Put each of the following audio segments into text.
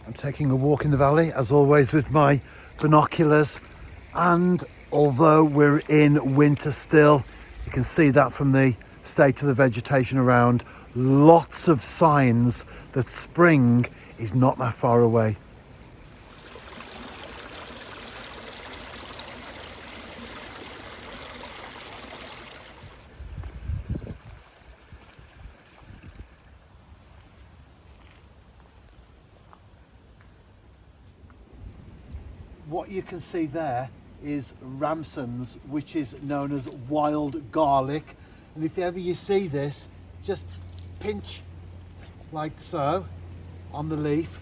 I'm taking a walk in the valley, as always, with my binoculars, and although we're in winter still, you can see that from the state of the vegetation around, lots of signs that spring is not that far away. What you can see there is ramsons, which is known as wild garlic. And if ever you see this, just pinch like so on the leaf,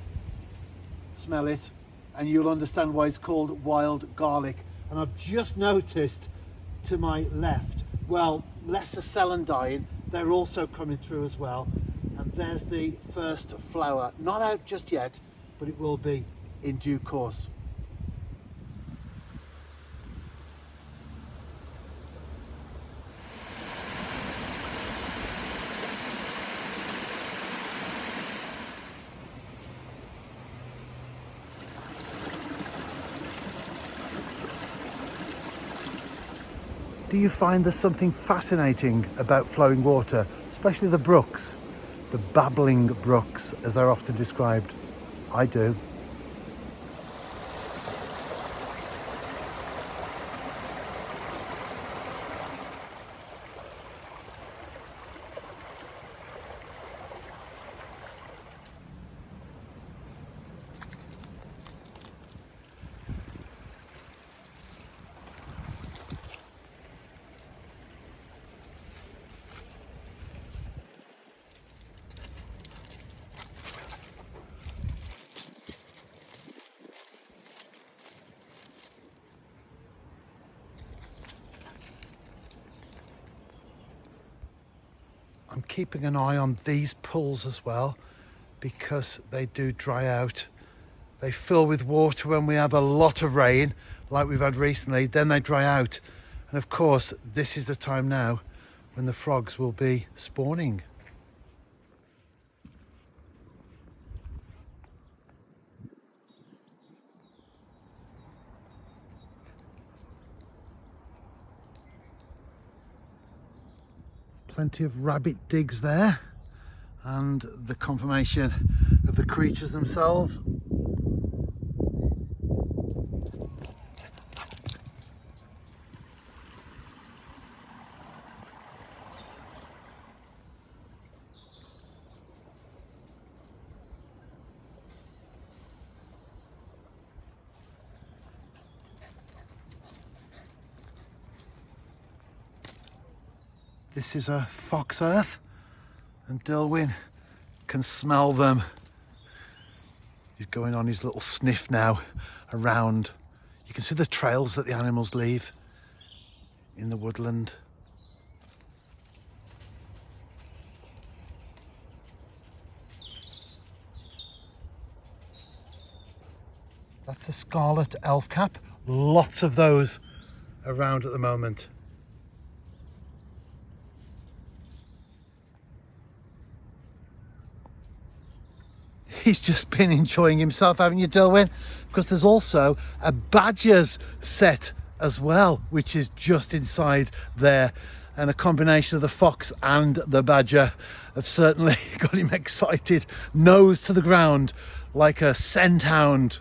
smell it, and you'll understand why it's called wild garlic. And I've just noticed to my left, well, lesser celandine, they're also coming through as well. And there's the first flower, not out just yet, but it will be in due course. Do you find there's something fascinating about flowing water, especially the brooks, the babbling brooks as they're often described? I do. I'm keeping an eye on these pools as well, because they do dry out. They fill with water when we have a lot of rain, like we've had recently, then they dry out. And of course, this is the time now when the frogs will be spawning. Plenty of rabbit digs there, and the confirmation of the creatures themselves. This is a fox earth, and Dilwyn can smell them. He's going on his little sniff now around. You can see the trails that the animals leave in the woodland. That's a scarlet elfcap. Lots of those around at the moment. He's just been enjoying himself, haven't you, Dilwyn? Because there's also a badger's set as well, which is just inside there. And a combination of the fox and the badger have certainly got him excited, nose to the ground, like a scent hound.